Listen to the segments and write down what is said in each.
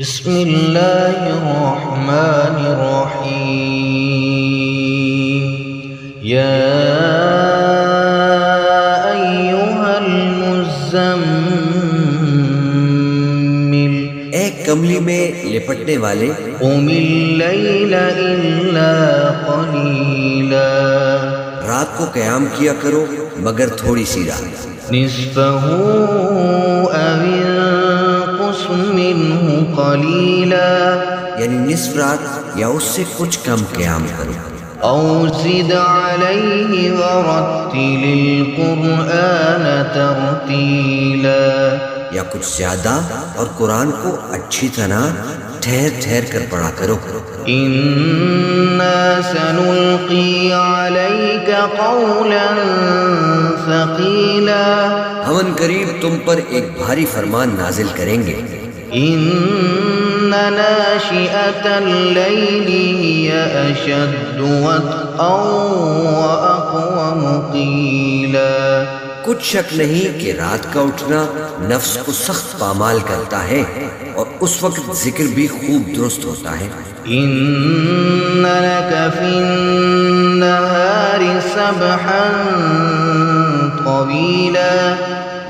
بسم اللہ الرحمن الرحیم یا ایہا المزمل، اے کملی میں لپٹنے والے، قم اللیل الا قلیلا، رات کو قیام کیا کرو مگر تھوڑی سی رات، نصفہ او انقص منہ قلیلا، یعنی نصف رات یا اس سے کچھ کم قیام کرو، او زد علیہ ورتل القرآن ترتیلا، یا کچھ زیادہ اور قرآن کو اچھی طرح ٹھہر ٹھہر کر پڑھا کرو۔ انا سنلقی علیک قولا ثقیلا، ہم ان قریب تم پر ایک بھاری فرمان نازل کریں گے۔ ان ناشئۃ اللیل ہی اشد وطئا واقوم قیلا، کچھ شک نہیں کہ رات کا اٹھنا نفس کو سخت پامال کرتا ہے اور اس وقت ذکر بھی خوب درست ہوتا ہے۔ ان لک فی النہار سبحا طویلا،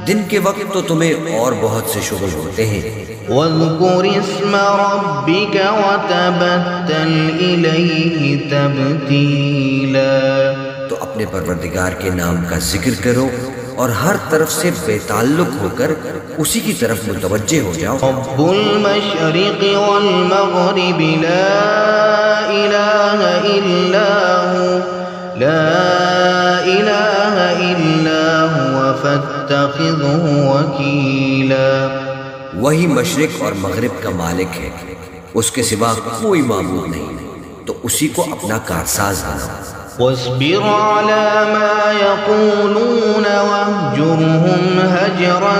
دن کے وقت تو تمہیں اور بہت سے شغل ہوتے ہیں، واذکر اسم ربک وتبتل الیہ تبتیلا، تو اپنے پروردگار کے نام کا ذکر کرو اور ہر طرف سے بے تعلق ہو کر اسی کی طرف متوجہ ہو جاؤ۔ رب المشرق والمغرب لا الہ الا ہو، لا الہ الا ہوا فاتخذہ وکیلا، وہی مشرق اور مغرب کا مالک ہے، اس کے سوا کوئی معبود نہیں، تو اسی کو اپنا کارساز بناؤ۔ واصبر على ما يقولون واهجرهم هجرا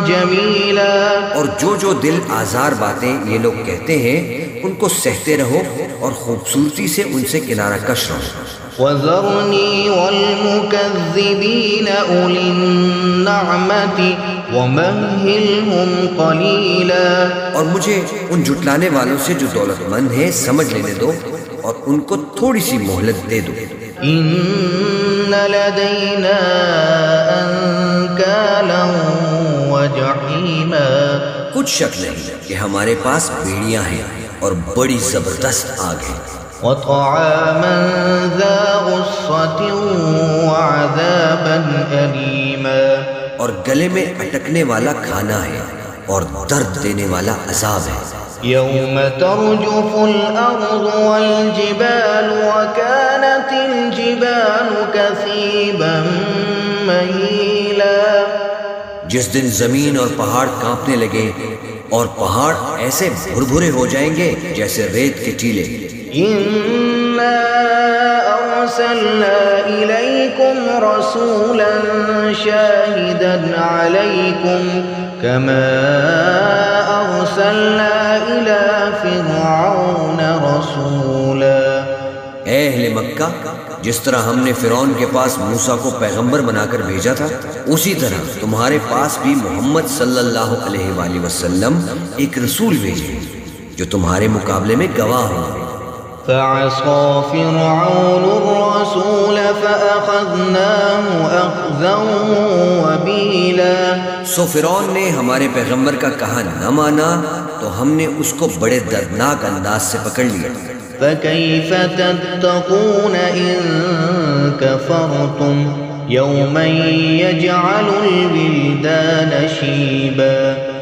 جميلا، اور جو دل آزار باتیں یہ لوگ کہتے ہیں ان کو سہتے رہو اور خوبصورتی سے ان سے کنارہ کش رہو۔ وذرني والمكذبين أولي النعمة ومهلهم قليلا، اور مجھے ان جھٹلانے والوں سے جو دولت مند ہیں سمجھ لینے دو اور ان کو تھوڑی سی مہلت دے دو۔ إن لدينا أنكالا وجحيما، کچھ شک نہیں کہ ہمارے پاس بیڑیاں ہیں اور بڑی زبردست آگ ہے، وطعاما ذا غصة وعذابا أليما، اور گلے میں اٹکنے والا کھانا ہے اور درد دینے والا عذاب ہے۔ يوم ترجف الأرض والجبال وكانت الجبال كثيبا مهيلا، جس دن زمین اور پہاڑ کانپنے لگے اور پہاڑ ایسے بھربھرے ہو جائیں گے جیسے ریت کے ٹیلے۔ إنا أرسلنا إليكم رسولا شاهدا عليكم كما أرسلنا إلى فرعون رسولا، اے اہل مکہ، جس طرح ہم نے فرعون کے پاس موسیٰ کو پیغمبر بنا کر بھیجا تھا، اسی طرح تمہارے پاس بھی محمد صلی اللہ علیہ وآلہ وسلم ایک رسول بھیجے جو تمہارے مقابلے میں گواہ ہو۔ فعصى فرعون الرسول فأخذناه أخذا وبيلا، سو فرعون نے ہمارے پیغمبر کا کہا نہ مانا تو ہم نے اس کو بڑے دردناک انداز سے پکڑ لیا۔ فكيف تتقون إن كفرتم يوما يجعل الولدان شيبا،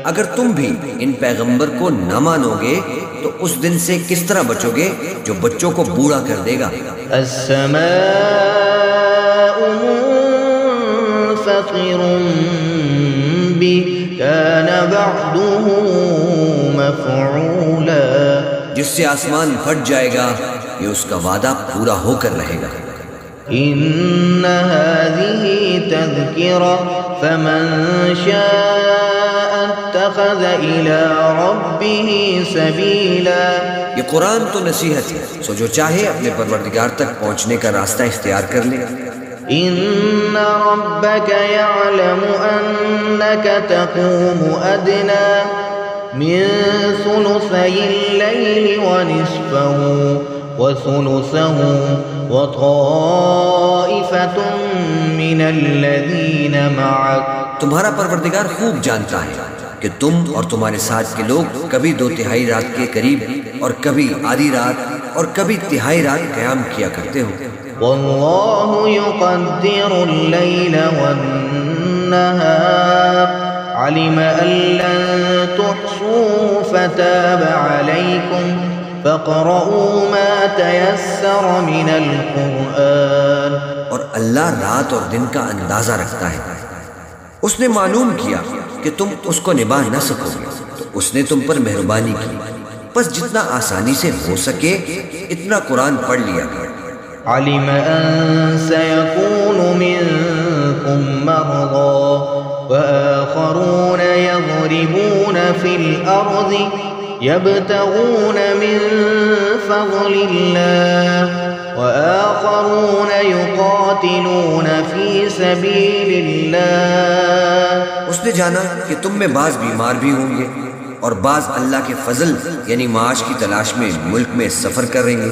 اگر تم بھی ان پیغمبر کو نہ مانو گے تو اس دن سے کس طرح بچو گے جو بچوں کو بوڑھا کر دے گا۔ السماء منفطر به كان بعده مفعولا، جس سے آسمان پھٹ جائے گا یہ اس کا وعدہ پورا ہو کر رہے گا۔ ان هذه تذکرہ فمن شاء اتخذ الى ربه سبیلا، یہ قرآن تو نصیحت ہے، سو جو چاہے اپنے پروردگار تک پہنچنے کا راستہ اختیار کر لے۔ ان ربك يعلم انك تقوم ادنى من ثلثي الليل ونصفه وثلثه وطائفة من الذين معك. تمہارا پروردگار خوب جانتا ہے کہ تم اور تمہارے ساتھ کے لوگ کبھی 2/3 رات کے قریب اور کبھی آدھی رات اور کبھی تہائی رات قیام کیا کرتے ہو. واللہ یقدر اللیل والنہار علم ان لن تحصوا فتاب علیکم فاقرؤوا ما تیسر من القرآن. اور اللہ رات اور دن کا اندازہ رکھتا ہے. اس نے معلوم کیا کہ تم اس کو نبھا نہ سکو گے تو اس نے تم پر مہربانی کی، بس جتنا آسانی سے ہو سکے اتنا قرآن پڑھ لیا. علم ان سيكون منكم مرضى وآخرون يضربون في الأرض يبتغون من فضل الله وآخرون يقاتلون في سبيل الله. اس نے جانا کہ تم میں بعض بیمار بھی ہوں گے اور بعض اللہ کے فضل یعنی معاش کی تلاش میں ملک میں سفر کریں گے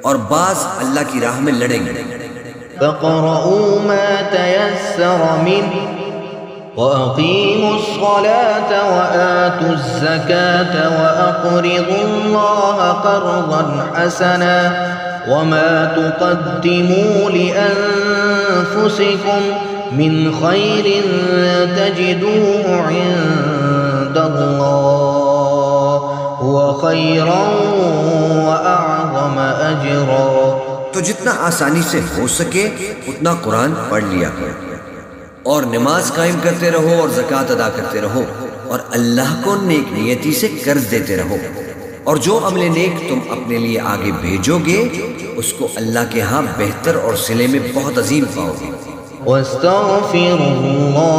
اور بعض اللہ کی راہ میں لڑیں گے. فَقْرَؤُوا مَا تَيَسَّرَ مِنْهُ وَأَقِيمُوا الصَّلَاةَ وَآتُوا الزَّكَاةَ وَأَقْرِضُوا اللَّهَ قَرْضًا حَسَنًا وَمَا تُقَدِّمُوا لِأَنفُسِكُمْ مِنْ خَيْرٍ تَجِدُوهُ عِندَ اللَّهِ هُوَ خَيْرًا وَأَعْظَمَ أَجْرًا. تو جتنا آسانی سے ہو سکے اتنا قرآن پڑھ لیا کرو اور نماز قائم کرتے رہو اور زکوٰۃ ادا کرتے رہو اور اللہ کو نیک نیتی سے قرض دیتے رہو اور جو عمل نیک تم اپنے لیے آگے بھیجو گے اس کو اللہ کے ہاں بہتر اور صلے میں بہت عظیم پاؤ گے. وَاسْتَغْفِرُوا اللَّهَ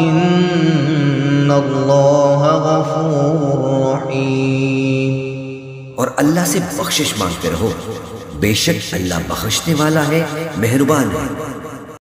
إِنَّ اللَّهَ غَفُورٌ رَحِيمٌ. اور اللہ سے بخشش مانگتے رہو، بے شک اللہ بخشنے والا ہے، مہربان ہے.